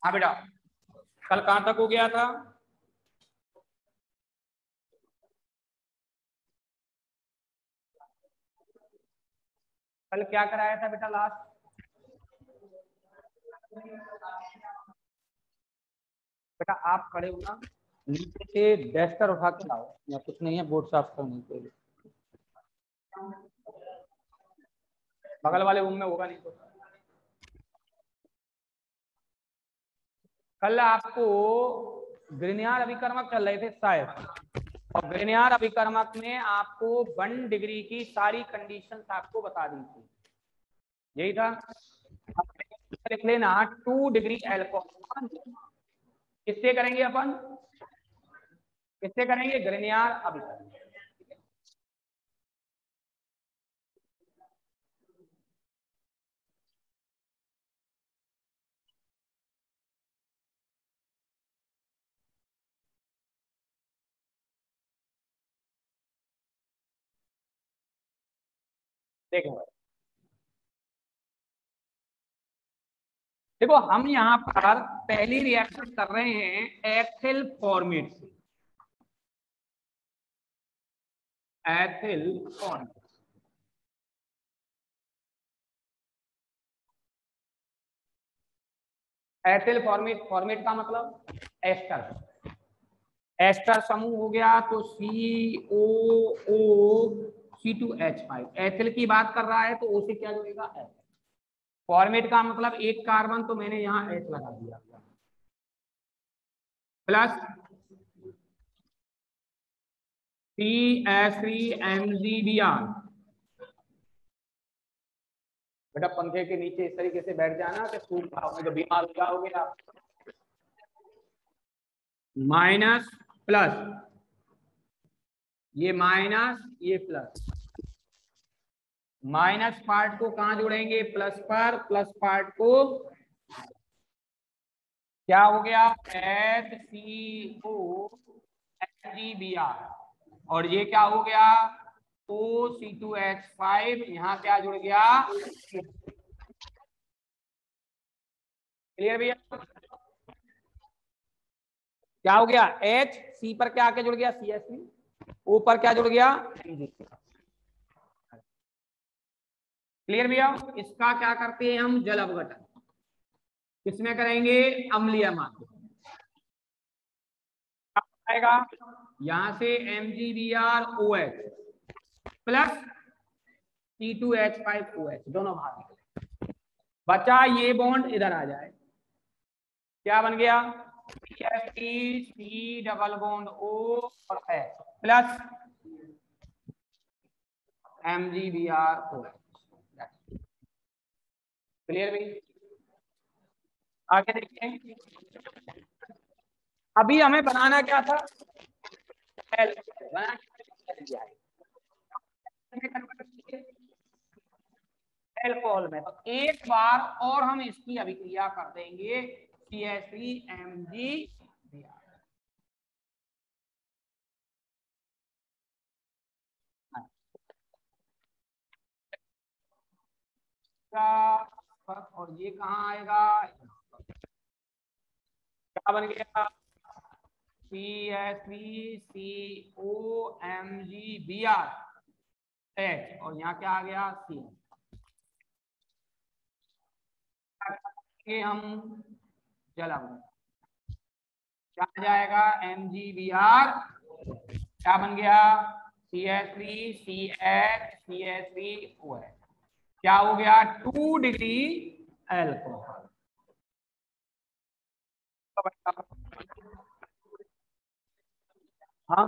हाँ बेटा, कल कहाँ तक हो गया था? कल क्या कराया था बेटा लास्ट? बेटा आप खड़े हो ना, नीचे से डस्टर उठा के लाओ, या कुछ नहीं है, बोर्ड साफ करने के लिए बगल वाले रूम में होगा नहीं तो। कल आपको ग्रिनियर अभिकर्मक चल रहे थे शायद, और ग्रिनियर अभिकर्मक में आपको 1 डिग्री की सारी कंडीशंस आपको बता दी थी, यही था। लिख लेना 2 डिग्री एल्कोहल। किससे करेंगे अपन? किससे करेंगे? ग्रिनियर अभिकर्मक। देखो देखो, हम यहाँ पर पहली रिएक्शन कर रहे हैं एथिल फॉर्मेट से। Ethyl format, ethyl format, format का मतलब एस्टर। एस्टर समूह हो गया तो COOC2H5। एथिल की बात कर रहा है तो O से क्या जुड़ेगा? H। फॉर्मेट का मतलब एक कार्बन, तो मैंने यहाँ H लगा दिया, प्लस CH3MgBr। बेटा पंखे के नीचे इस तरीके से बैठ जाना कि सूख पाओगे, तो बीमार हो जाओगे आप। माइनस प्लस, ये माइनस ये प्लस, माइनस पार्ट को कहां जोड़ेंगे? प्लस पर, प्लस पार्ट को क्या हो गया? HCOMgBr। और ये क्या हो गया? OC2H5। यहाँ क्या जुड़ गया? क्लियर भैया? क्या हो गया? H C पर क्या आके जुड़ गया? CH3। O पर क्या जुड़ गया? क्लियर भैया? इसका क्या करते हैं हम? जल अपघटन। किसमें करेंगे? अम्लीय माध्यम आएगा, यहां से MgBrOH प्लस C2H5OH दोनों बाहर निकले, बचा ये बॉन्ड इधर आ जाए, क्या बन गया? C डबल बॉन्ड O और H प्लस MgBrOH। क्लियर भाई? आगे देखिए, अभी हमें बनाना क्या था? एल्कोहल में। तो एक बार और हम इसकी अभिक्रिया कर देंगे, CH3MgBr। और ये कहाँ आएगा? क्या बन गया? CH3COMgBr H, और यहाँ क्या आ गया? C। हम जला क्या आ जाएगा? MgBr क्या बन गया? CH3CH3OH। क्या हो गया? 2 डिग्री एल्कोहल। हाँ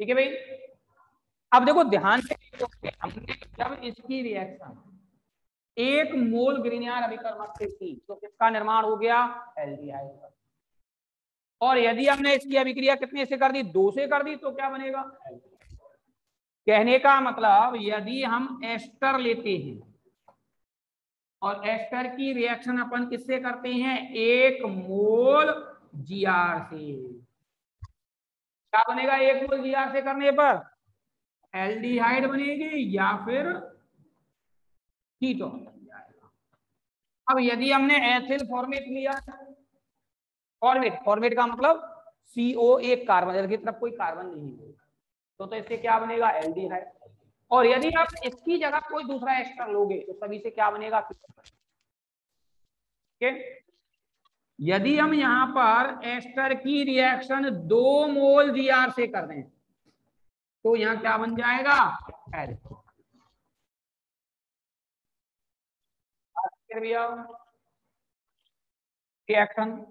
ठीक है भाई। अब देखो ध्यान से, हमने जब इसकी रिएक्शन 1 मोल ग्रिनियर अभिकर्मक से की तो किसका निर्माण हो गया? एल्डिहाइड का। और यदि हमने इसकी अभिक्रिया कितने से कर दी? 2 से कर दी, तो क्या बनेगा? कहने का मतलब यदि हम एस्टर लेते हैं और एस्टर की रिएक्शन अपन किससे करते हैं, 1 मोल जीआर से। क्या बनेगा 1 मोल जीआर से करने पर, एल्डिहाइड बनेगी या फिर कीटोन बन जाएगा। अब यदि हमने एथिल फॉर्मेट लिया, फॉर्मेट का मतलब CO एक कार्बन की तरफ कोई कार्बन नहीं है, तो इससे क्या बनेगा, एल्डिहाइड। और यदि आप इसकी जगह कोई दूसरा एस्टर लोगे तो सभी से क्या बनेगा, यदि हम यहां पर एस्टर की रिएक्शन 2 मोल जीआर से कर दें तो यहां क्या बन जाएगा, रिएक्शन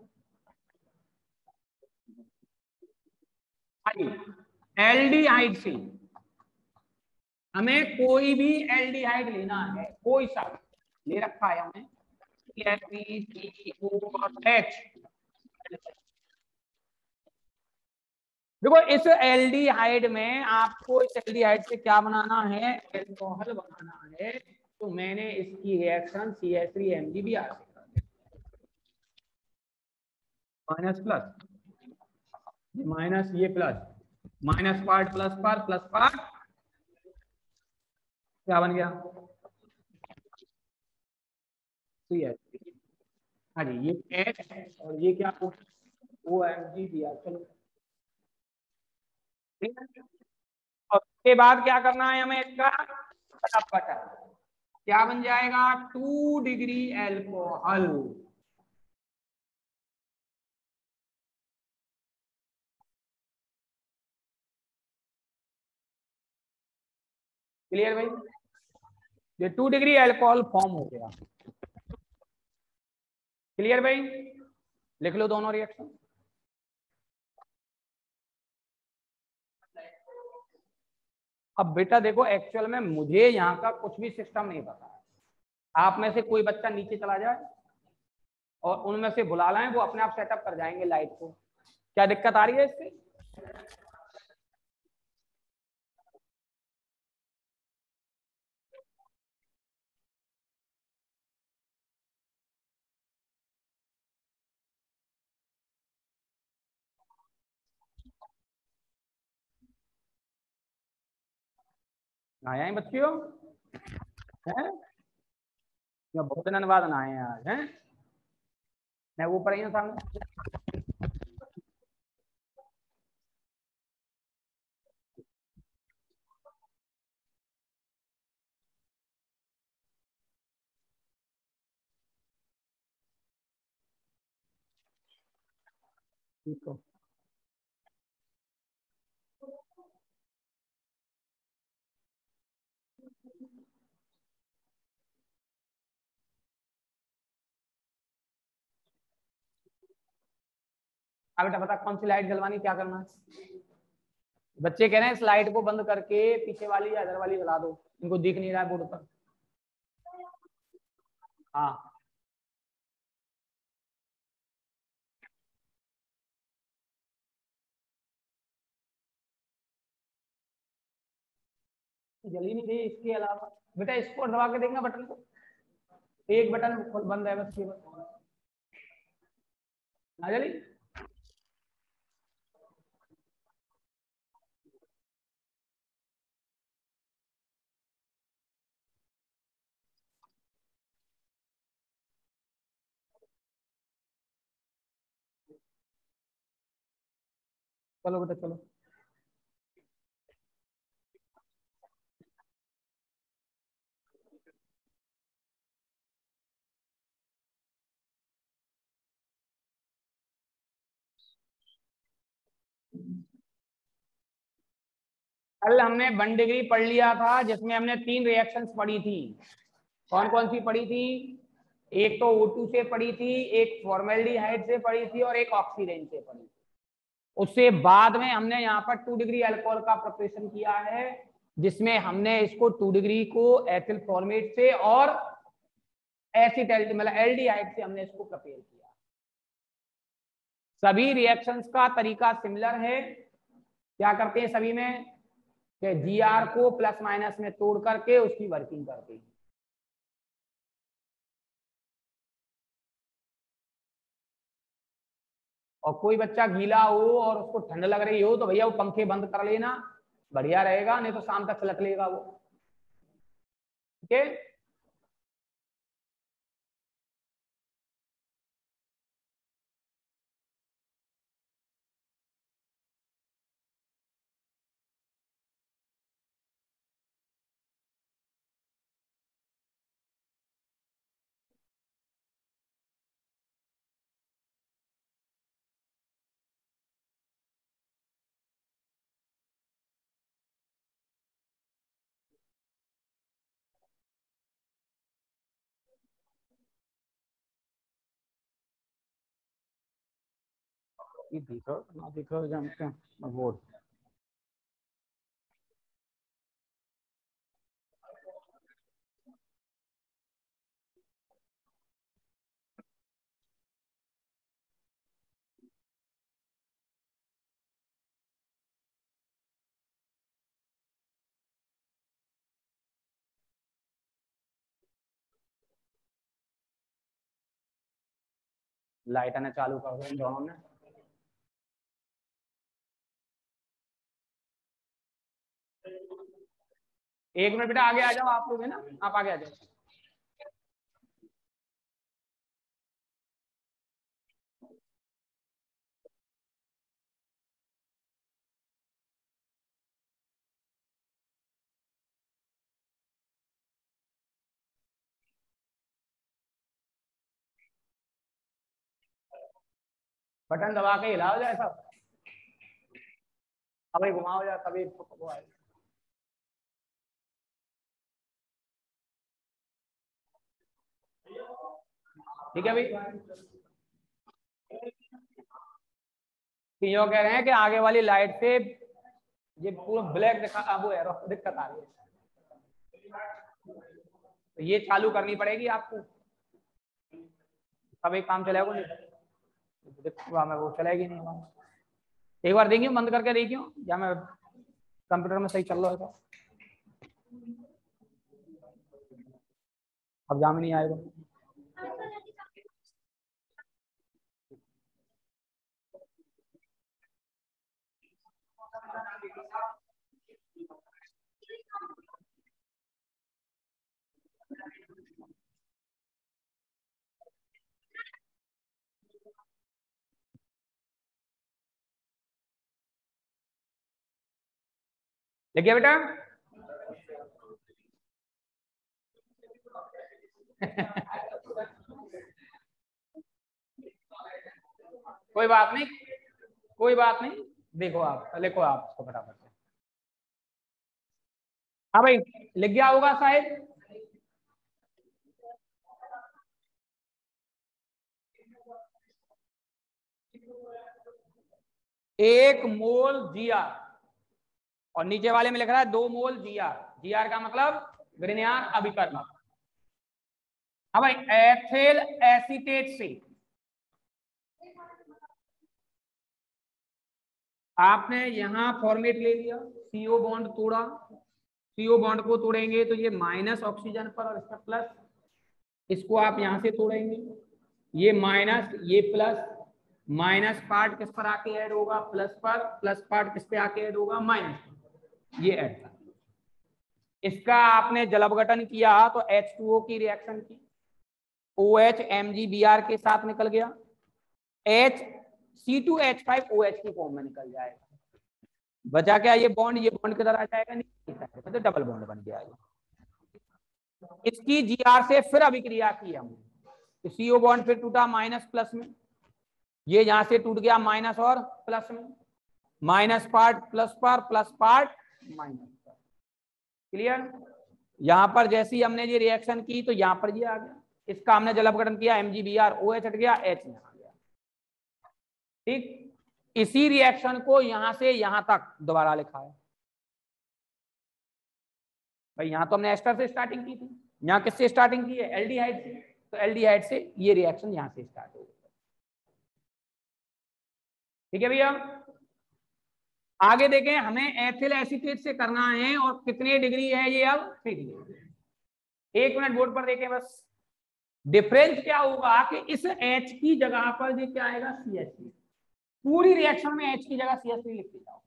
एल्डिहाइड से हमें कोई भी एल्डिहाइड लेना है, कोई सा ले रखा है हमने, CH। देखो इस एल्डिहाइड में आपको इस एल्डिहाइड से क्या बनाना है, एल्कोहल बनाना है। तो मैंने इसकी रिएक्शन CH3MgBr से कर दी, माइनस प्लस माइनस, ये plus minus part plus part plus part, क्या बन गया, CH3। हाँ जी, ये H और ये क्या, OMgBr। चलो ठीक है। और उसके बाद क्या करना है हमें, इसका फटाफट क्या बन जाएगा, 2 डिग्री एल्कोहल। क्लियर भाई, ये 2 डिग्री एल्कोहल फॉर्म हो गया। क्लियर भाई, लिख लो दोनों रिएक्शन। अब बेटा देखो, एक्चुअल में मुझे यहाँ का कुछ भी सिस्टम नहीं पता है, आप में से कोई बच्चा नीचे चला जाए और उनमें से बुला लाएं, वो अपने आप सेटअप कर जाएंगे लाइट को। क्या दिक्कत आ रही है इससे, आया है बच्चियों, हैं या बहुत दिनों बाद आए हैं आज, हैं मैं ऊपर ही हूँ सामने। ठीक है, अब बेटा बता कौन सी लाइट जलवानी, क्या करना है। बच्चे कह रहे हैं इस लाइट को बंद करके पीछे वाली या इधर वाली जला दो, इनको दिख नहीं रहा है बोर्ड पर। हाँ जली नहीं रही, इसके अलावा बेटा इसको दबा के देखना बटन को, एक बटन बंद है बस, केवल ना जली। चलो बेटा चलो, कल हमने 1 डिग्री पढ़ लिया था जिसमें हमने 3 रिएक्शंस पढ़ी थी। कौन कौन सी पढ़ी थी, एक तो O2 से पढ़ी थी, एक फॉर्मेल्डिहाइड से पढ़ी थी और एक ऑक्सीडेंट से पढ़ी थी। उससे बाद में हमने यहाँ पर 2 डिग्री अल्कोहल का प्रिपरेशन किया है, जिसमें हमने इसको 2 डिग्री को एथिल फॉर्मेट से और एसिटाइल मतलब एल्डिहाइड से हमने इसको प्रिपेयर किया। सभी रिएक्शंस का तरीका सिमिलर है। क्या करते हैं सभी में कि जीआर को प्लस माइनस में तोड़ करके उसकी वर्किंग करते हैं। और कोई बच्चा गीला हो और उसको ठंड लग रही हो तो भैया वो पंखे बंद कर लेना, बढ़िया रहेगा, नहीं तो शाम तक छलक लेगा वो। ठीक है, ये देखो ना, देखो जानते हैं बोर्ड। लाइट आना चालू कर दो इन दोनों ने। एक मिनट बेटा आगे आ जाओ, आप लोग है ना, आप आगे आ जाओ। बटन दबा के हिलाओ जाए सब, अब घुमाओ जाए तभी वो आए। ठीक है भाई, यो कह रहे हैं कि आगे वाली लाइट से ये पूरा ब्लैक दिखा, वो है दिक्कत आ रही है, तो ये चालू करनी पड़ेगी आपको, तब एक काम चलेगा, नहीं वो चलेगी नहीं। एक बार देखियो, बंद करके देखियो, या मैं कंप्यूटर में सही चल रहा है तो अब जाम नहीं आएगा। देखिए बेटा कोई बात नहीं, कोई बात नहीं, देखो आप लिखो आप इसको फटाफट से। हाँ भाई, लिख गया होगा शायद। एक मोल जीआर और नीचे वाले में लिख रहा है 2 मोल जीआर। जीआर का मतलब ग्रिनियान अभिकर्मक। हाँ भाई, एथिल एसीटेट से आपने यहां फॉर्मेट ले लिया, सीओ बॉन्ड तोड़ा, सीओ बॉन्ड को तोड़ेंगे तो ये माइनस ऑक्सीजन पर और इसका प्लस, इसको आप यहां से तोड़ेंगे, ये माइनस ये प्लस, माइनस पार्ट किस पर आके ऐड होगा, प्लस पर, प्लस पार्ट किस पे आके ऐड होगा, माइनस, ये ऐड। इसका आपने जल अपघटन किया तो H2O की रिएक्शन की, OH MgBr के साथ निकल गया, H C2H5OH की फॉर्म में निकल जाएगा, बचा क्या, ये बॉन्ड किधर आ जाएगा, नहीं तो डबल बॉन्ड बन जाएगा। इसकी Gr से फिर अभिक्रिया की हमने, CO बॉन्ड फिर टूटा माइनस प्लस में, ये यहां से टूट गया माइनस और प्लस में, माइनस पार्ट प्लस पर, प्लस पार्ट माइनस पर। क्लियर, यहां पर जैसी हमने ये रिएक्शन की तो यहां पर ये आ गया, इसका हमने जल अपघटन किया, MgBr OH हट गया, H यहां आ गया। ठीक, इसी रिएक्शन को यहां से यहां तक दोबारा लिखा है भाई। यहां तो हमने एस्टर से स्टार्टिंग की थी, यहां किससे स्टार्टिंग की है, एल्डिहाइड से, तो एल्डिहाइड से ये रिएक्शन यहां से स्टार्ट हो गई। ठीक है भैया, आगे देखें, हमें एथिल एसीटेट से करना है और कितने डिग्री है ये, अब 3 डिग्री। 1 मिनट बोर्ड पर देखें बस, डिफरेंस क्या होगा कि इस H की जगह पर ये क्या आएगा, CH। पूरी रिएक्शन में H की जगह CH3 लिख दिया,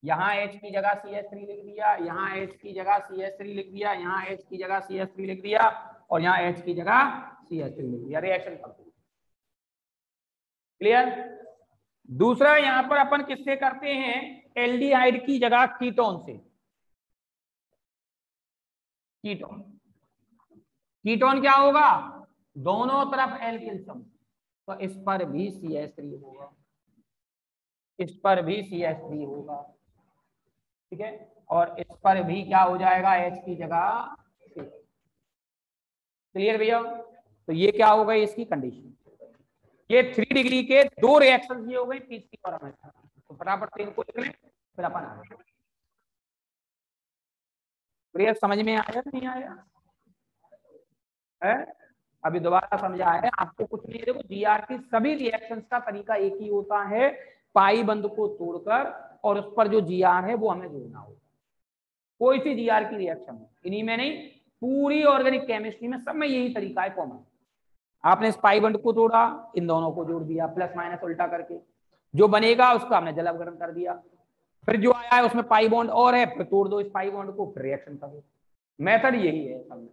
यहाँ H की जगह CH3 लिख दिया, यहाँ H की जगह CH3 लिख दिया, यहाँ H की जगह CH3 लिख दिया, और यहाँ H की जगह CH3 लिख दिया। Reaction complete. क्लियर। दूसरा यहाँ पर अपन किससे करते हैं, एल्डिहाइड की जगह कीटोन से। कीटोन, कीटोन क्या होगा, दोनों तरफ एल्किल समूह, तो इस पर भी CH3 होगा, इस पर भी CH3 होगा, ठीक है, और इस पर भी क्या हो जाएगा, H की जगह। क्लियर भैया। तो ये क्या हो गई इसकी कंडीशन, ये 3 डिग्री के 2 रिएक्शन ये हो गई, तीसरी और हमें तो फटाफट से इनको लिख लें, फिर अपन आगे। प्रिय समझ में आया नहीं आया है, अभी दोबारा समझा है आपको कुछ नहीं। देखो जीआर की सभी रिएक्शंस का तरीका एक ही होता है, पाई बंद को तोड़कर और उस पर जो जीआर है वो हमें जोड़ना होगा। कोई सी जीआर की रिएक्शन है, इन्हीं में नहीं, पूरी ऑर्गेनिक केमिस्ट्री में सब में यही तरीका है कॉमन। आपने इस पाई बंद को तोड़ा, इन दोनों को जोड़ दिया, प्लस माइनस उल्टा करके, जो बनेगा उसका हमने जल अपघटन कर दिया, फिर जो आया है उसमें पाई बॉन्ड और है, फिर तोड़ दो इस पाई बॉन्ड को, फिर रिएक्शन करो। मेथड यही है सब में।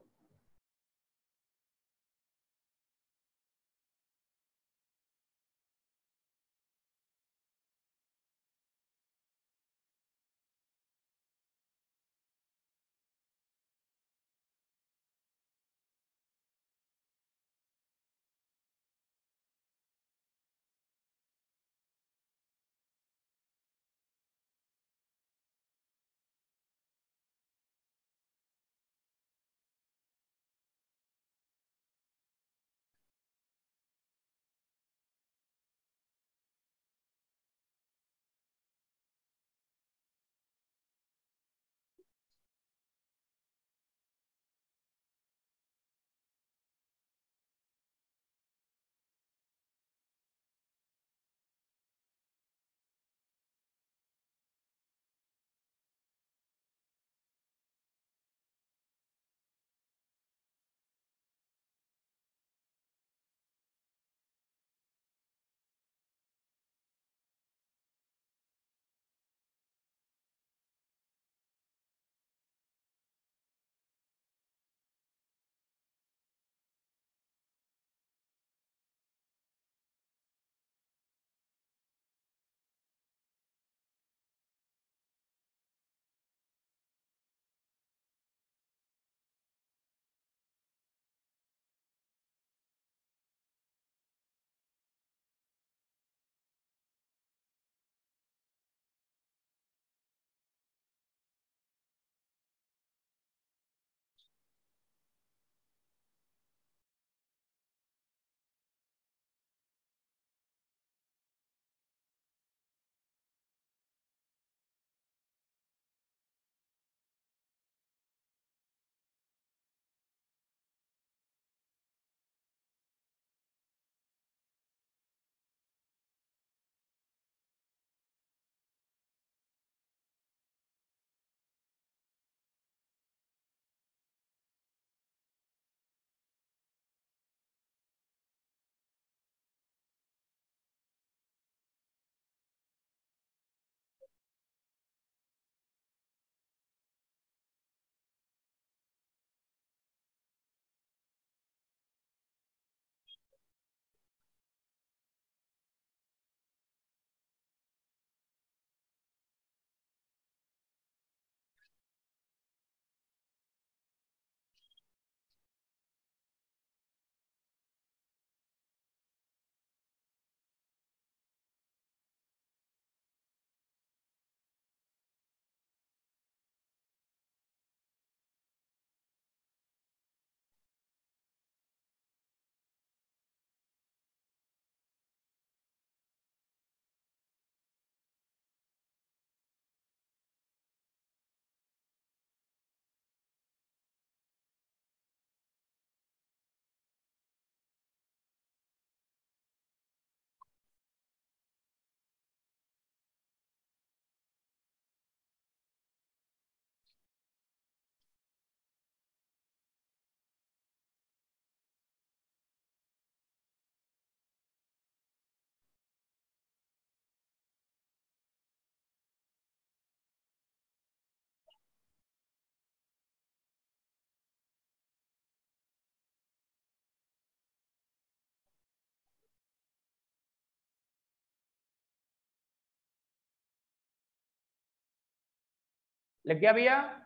लिख गया भैया?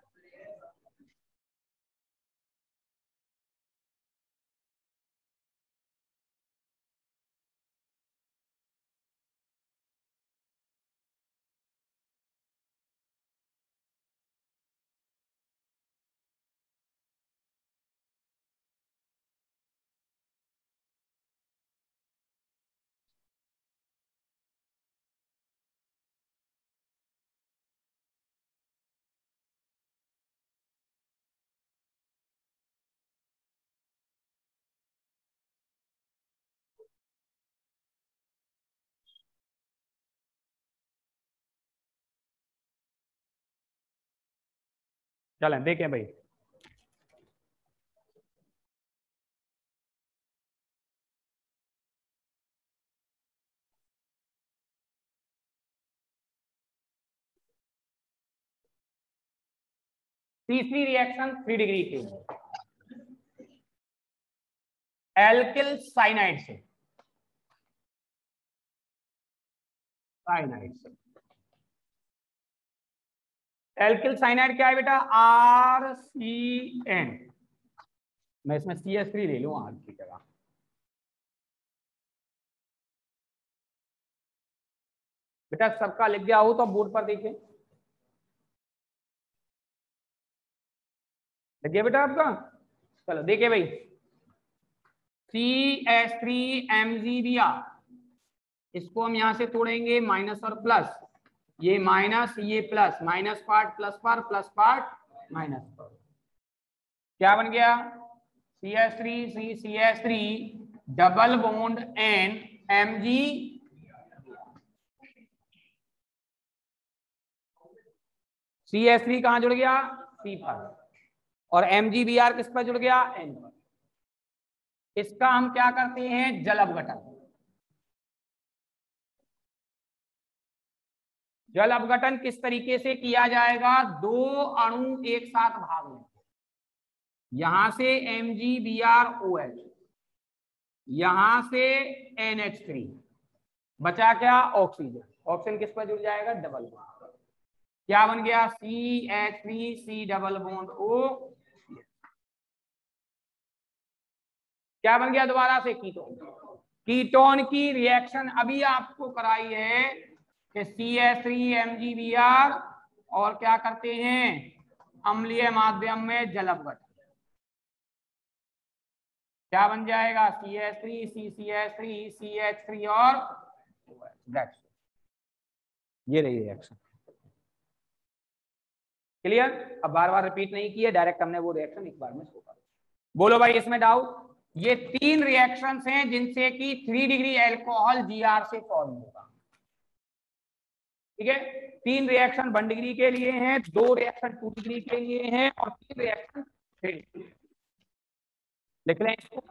चलें देखें भाई। तीसरी रिएक्शन 3 डिग्री की, एल्किल साइनाइड से, साइनाइड से। एल्किल साइनाइड क्या है बेटा? RCN। मैं इसमें CH3 ले लूं आर की जगह। बेटा सबका लिख गया हो तो बोर्ड पर देखें। लिख गया बेटा आपका? चलो देखिए भाई, CH3MgBr, इसको हम यहां से तोड़ेंगे माइनस और प्लस, ये माइनस ये plus, minus part plus part, plus part minus part, क्या बन गया? CH3 double bond N Mg, CH3 कहां जुड़ गया? C पर, और MgBr किस पर जुड़ गया? N पर। इसका हम क्या करते हैं? जल अपघटन। जल अपघटन किस तरीके से किया जाएगा? दो अणु एक साथ भाग लेंगे, यहां से MgBrOH, यहां से NH3, बचा क्या? ऑक्सीजन। ऑक्सीजन किस पर जुड़ जाएगा? Double bond. क्या बन गया? CH3C double bond O। क्या बन गया दोबारा से? कीटोन। कीटोन की रिएक्शन अभी आपको कराई है कि CH3MgBr और क्या करते हैं? अम्लीय माध्यम में जल अपघटन। क्या बन जाएगा? CH3 CCH3 CH3 और OH। ये रही रिएक्शन। क्लियर? अब बार बार रिपीट नहीं किया, डायरेक्ट हमने वो रिएक्शन एक बार में शो कर। बोलो भाई इसमें डाउट? ये 3 रिएक्शंस हैं जिनसे कि 3 डिग्री एल्कोहल Gr से फॉर्म होगा। ठीक है, 3 रिएक्शन 1 डिग्री के लिए हैं, 2 रिएक्शन 2 डिग्री के लिए हैं, और 3 रिएक्शन 3 डिग्री। लिख लें इसको।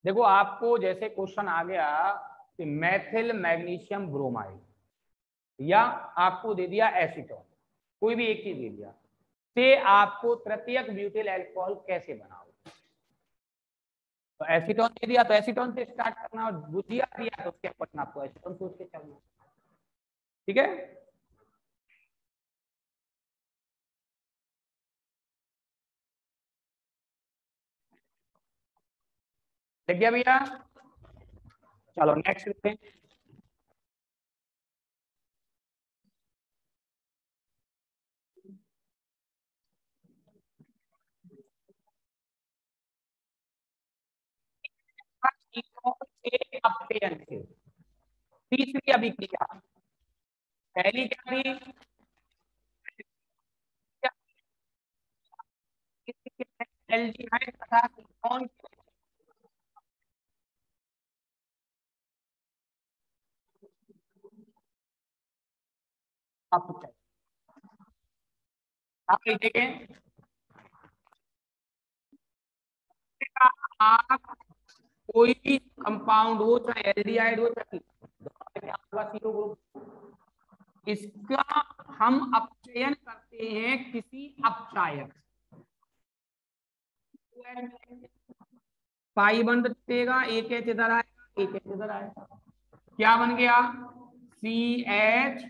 देखो आपको जैसे क्वेश्चन आ गया कि मेथिल मैग्नीशियम ब्रोमाइड, या आपको दे दिया एसीटोन, कोई भी एक चीज दे दिया, से आपको तृतीयक ब्यूटिल अल्कोहल कैसे बनाओ। तो एसीटोन दे दिया तो एसीटोन से स्टार्ट करना, और बुझिया दिया तो उसके अकॉर्डिंग आपको एसीटोन सोच के चलना। ठीक है, लग गया भैया। चलो नेक्स्ट लिखते हैं। से अपचयन से तीसरी अभिक्रिया, पहली क्या थी, एल्डिहाइड तथा कीटोन अपचयन। आप देखें, आप कोई भी कंपाउंड हो, चाहे एल्डिहाइड हो चाहे कीटो ग्रुप, इसका हम अपचयन करते हैं किसी अपचायक, पाई बंद देगा, एक एच इधर आएगा एक एच इधर आएगा, क्या बन गया, CH।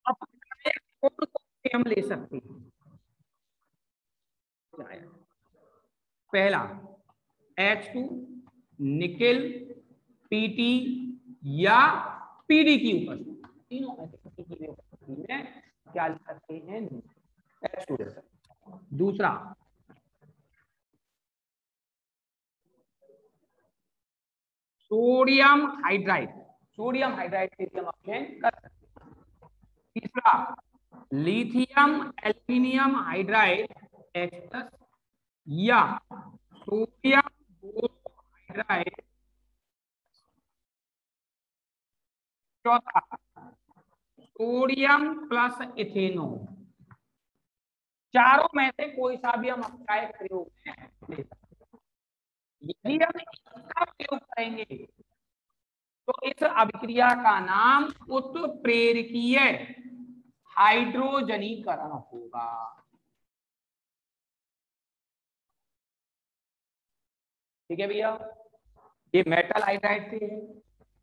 अपचायक हम ले सकते हैं, पहला H2, निकेल, PT या PD की उपस्थिति, तीनों में से किसी की भी उपस्थिति में क्या लिख सकते हैं, H2 ले सकते हैं। दूसरा सोडियम हाइड्राइड, सोडियम हाइड्राइड से हम ऑप्शन कर सकते हैं। तीसरा लिथियम एल्यूमिनियम हाइड्राइड H+, या सोडियम बोरोहाइड्राइड। चौथा सोडियम प्लस इथेनॉल। चारों में से कोई सा भी हम अपचायक प्रयोग में ले सकते हैं। यदि हम इसका प्रयोग करेंगे तो इस अभिक्रिया का नाम उत्प्रेरकीय हाइड्रोजनीकरण होगा। ठीक है भैया, ये मेटल हाइड्राइड से है,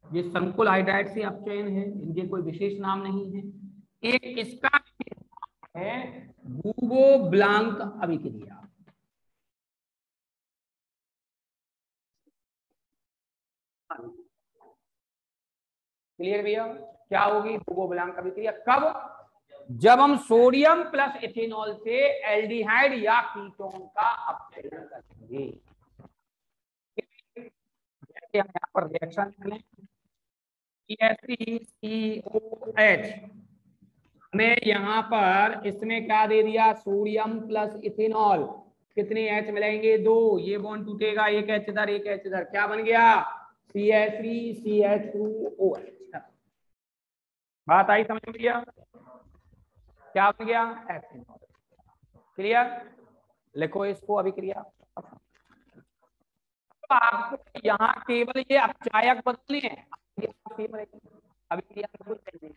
ये संकुल हाइड्राइड से अपचयन है, इनके कोई विशेष नाम नहीं है। एक इसका है बूबो ब्लांक अभिक्रिया। क्लियर भैया, क्या होगी बूबो ब्लांक अभिक्रिया, कब, जब हम सोडियम प्लस इथेनॉल से एल्डिहाइड या कीटोन का अपचयन करेंगे। जैसे हम यहाँ पर रिएक्शन लिख लें, CH में यहाँ पर इसमें क्या दे दिया, सोडियम प्लस इथेनॉल, कितने एच मिलेंगे, दो, ये बॉन्ड टूटेगा, एक एच इधर एक एच इधर, क्या बन गया, CH3CH2OH। बात आई समझ में भैया, क्या बन गया, एथेनॉल। क्लियर, लिखो इसको अभिक्रिया। तो आपको यहाँ केवल ये अपचायक बदलने हैं, अभिक्रिया कुछ नहीं।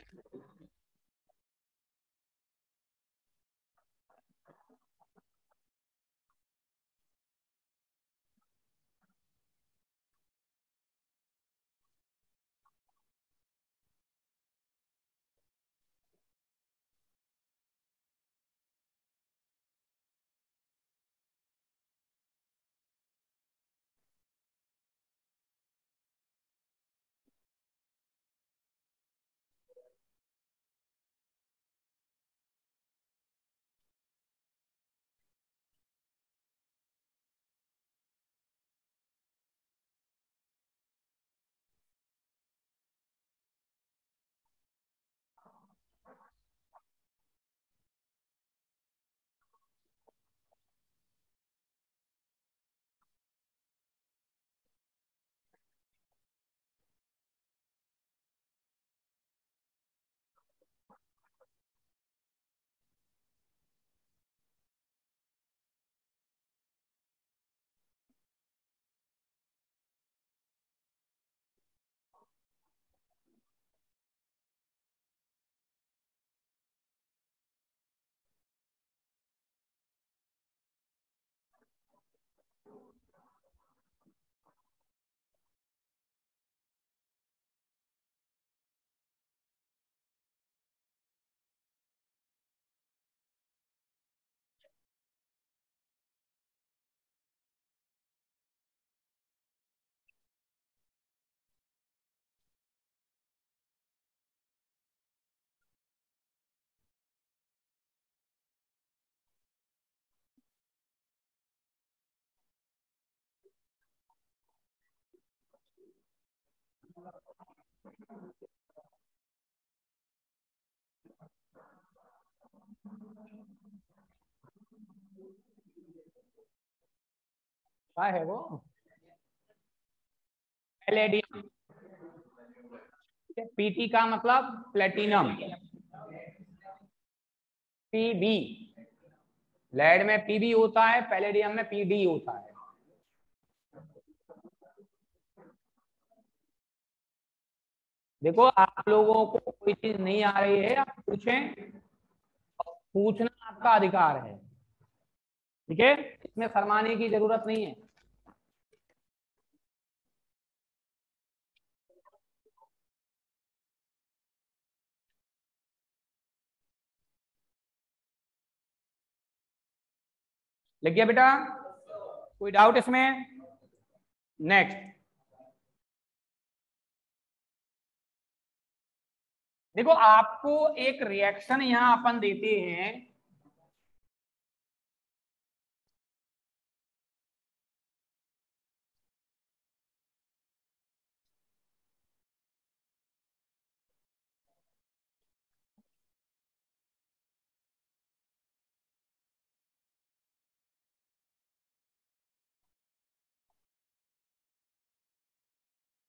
क्या है वो? पैलेडियम। पीटी का मतलब प्लेटिनम। पीबी, लेड में पीबी होता है, पैलेडियम में पीडी होता है। देखो आप लोगों को कोई चीज नहीं आ रही है, आप पूछें, पूछना आपका अधिकार है, ठीक है, इसमें शर्माने की जरूरत नहीं है। लिख गया बेटा? कोई डाउट इसमें? नेक्स्ट देखो, आपको एक रिएक्शन यहां अपन देते हैं,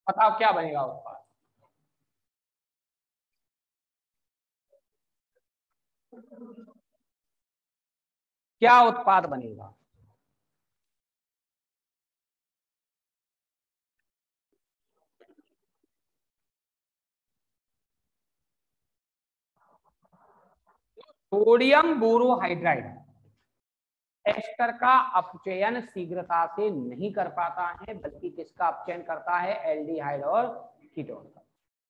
बताओ क्या बनेगा उत्पाद? क्या उत्पाद बनेगा? सोडियम बोरोहाइड्राइड एस्टर का अपचयन शीघ्रता से नहीं कर पाता है, बल्कि किसका अपचयन करता है? एल्डिहाइड और कीटोन का।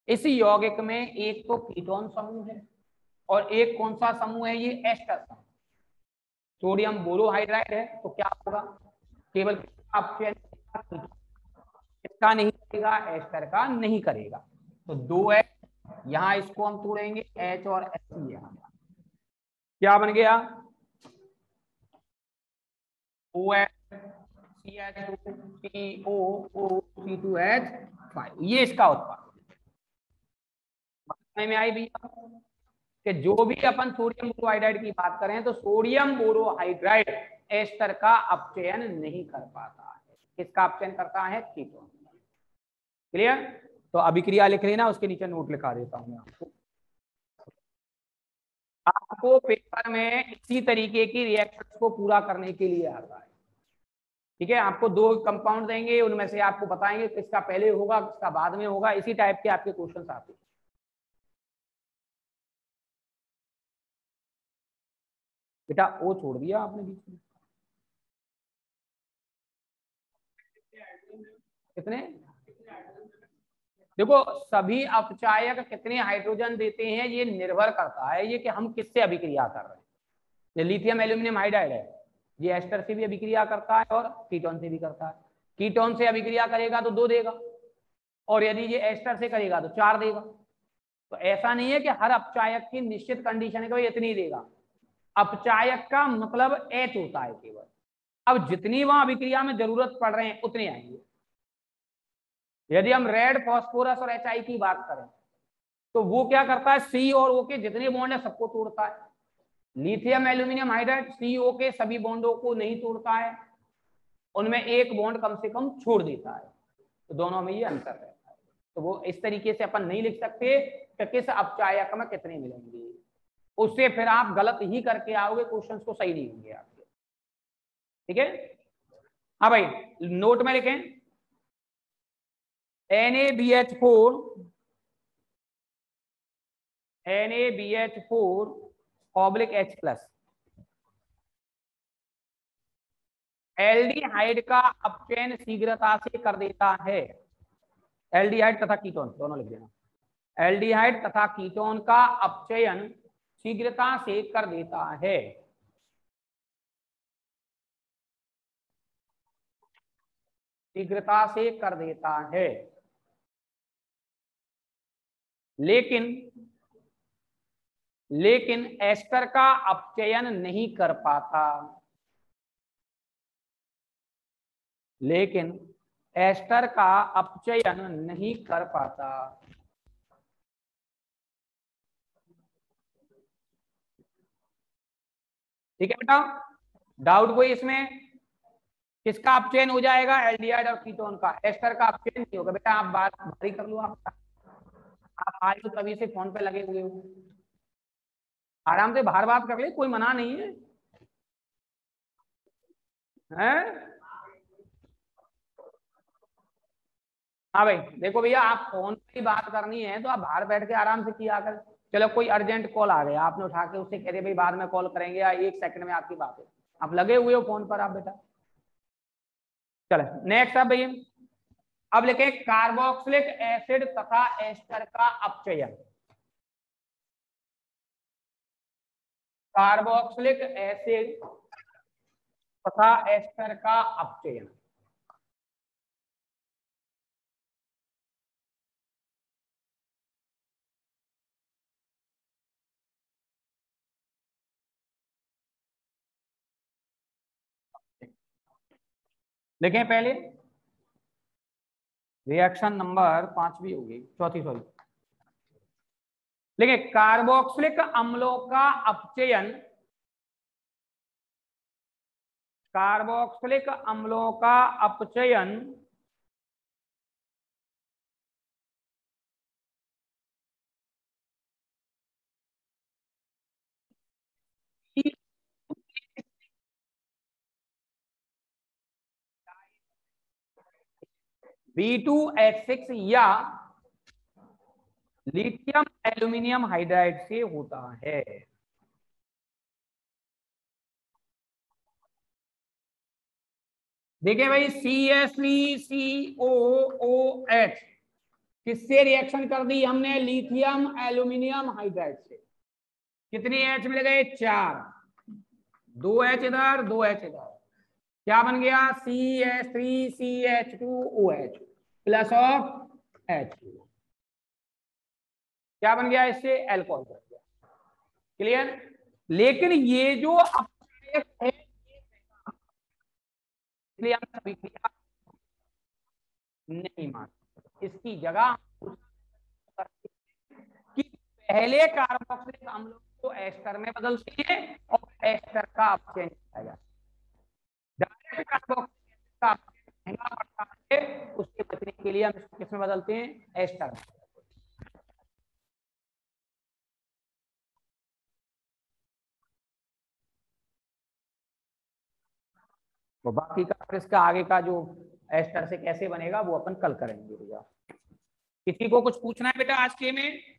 इस यौगिक में एक तो कीटोन समूह है और एक कौन सा समूह है? ये एस्टर समूह। सोडियम बोरोहाइड्राइड है तो क्या होगा? केवल अपचयन किसका नहीं करेगा? एस्टर का नहीं करेगा। तो दो है, यहाँ इसको हम तोड़ेंगे, H और H यहाँ क्या बन गया? OH CH2 CO2C2H5, ये इसका उत्पाद। समझ में आई भैया कि जो भी अपन सोडियम बोरोहाइड्राइड की बात करें तो सोडियम बोरोहाइड्राइड एस्टर का अपचयन नहीं कर पाता है। किसका अपचयन करता है? कीटोन। क्लियर? तो अभिक्रिया लिख लेना, उसके नीचे नोट लिखा देता हूं मैं आपको। आपको पेपर में इसी तरीके की रिएक्शंस को पूरा करने के लिए आता है, ठीक है। आपको दो कंपाउंड देंगे, उनमें से आपको बताएंगे किसका पहले होगा किसका बाद में होगा, इसी टाइप के आपके क्वेश्चंस आते हैं। बेटा ओ छोड़ दिया आपने बीच में, कितने? देखो सभी अपचायक कितने हाइड्रोजन देते हैं ये निर्भर करता है ये कि हम किससे अभिक्रिया कर रहे हैं। ये लिथियम एल्यूमिनियम हाइड्राइड है, ये एस्टर से भी अभिक्रिया करता है और कीटोन से भी करता है। कीटोन से अभिक्रिया करेगा तो 2 देगा, और यदि ये एस्टर से करेगा तो 4 देगा। तो ऐसा नहीं है कि हर अपचायक की निश्चित कंडीशन है कि भाई इतनी देगा। अपचायक का मतलब H होता है केवल। अब जितनी वहां अभिक्रिया में जरूरत पड़ रहे हैं उतने आएंगे। यदि हम रेड फॉस्फोरस और HI की बात करें तो वो क्या करता है? C और O के जितने बॉन्ड है सबको तोड़ता है। लिथियम एल्यूमिनियम हाइड्राइड CO के सभी बॉन्डों को नहीं तोड़ता है, उनमें एक बॉन्ड कम से कम छोड़ देता है। तो दोनों में ये अंतर रहता है। तो वो इस तरीके से अपन नहीं लिख सकते कि किस अपचायक में कितने मिलेंगे, उससे फिर आप गलत ही करके आओगे, क्वेश्चंस को सही नहीं होंगे आपके, ठीक है। हाँ भाई नोट में लिखें NaBH4 (H+) एल्डिहाइड का अपचयन शीघ्रता से कर देता है। एल्डिहाइड तथा कीटोन दोनों लिख देना। एल्डिहाइड तथा कीटोन का अपचयन शीघ्रता से कर देता है। शीघ्रता से कर देता है, लेकिन एस्टर का अपचयन नहीं कर पाता। लेकिन एस्टर का अपचयन नहीं कर पाता। ठीक है बेटा, डाउट कोई इसमें? किसका अपचयन हो जाएगा? एल्डिहाइड और कीटोन का। एस्टर का अपचयन नहीं होगा बेटा। आप बात भारी कर लो। आप आज तो तभी से फोन पे लगे हुए हो, आराम से बाहर बात कर ले, कोई मना नहीं है, हैं? हाँ भाई देखो भैया, आप फोन पे ही बात करनी है तो आप बाहर बैठ के आराम से किया कर। चलो कोई अर्जेंट कॉल आ गया, आपने उठा के उससे कह रहे भाई बाद में कॉल करेंगे या 1 सेकंड में आपकी बात है, आप लगे हुए हो फोन पर आप बेटा। चलो नेक्स्ट अब भैया, अब लिखे कार्बोक्सिलिक एसिड तथा एस्टर का अपचयन। कार्बोक्सिलिक एसिड तथा एस्टर का अपचयन। देखें पहले रिएक्शन नंबर 5 भी होगी, चौथी सॉरी। देखिए कार्बोक्सिलिक अम्लों का अपचयन, कार्बोक्सिलिक अम्लों का अपचयन B2H6 या लिथियम एल्यूमिनियम हाइड्राइड से होता है। देखिए भाई CH3COOH किससे रिएक्शन कर दी हमने? लिथियम एल्यूमिनियम हाइड्राइड से। कितनी एच मिल गए? 4। 2H इधर 2H इधर, क्या बन गया? CH3CH2OH plus of H। क्या बन गया? इससे एल्कोहल बन गया। क्लियर? लेकिन ये जो अपचयक है, इसलिए हम सभी क्रिया नहीं मानते। इसकी जगह कि पहले कार्बोक्सिलिक अम्लों को एस्टर में बदलते हैं और एस्टर का अपचयन किया जाता है। डायरेक्ट कार्बोक्सिलिक एसिड का अपचयन महंगा पड़ता है, उसके बचने के लिए हम इसको किसमें बदलते हैं? एस्टर में। तो बाकी का फिर इसका आगे का जो एस्टर से कैसे बनेगा वो अपन कल करेंगे भैया। किसी को कुछ पूछना है बेटा आज के में?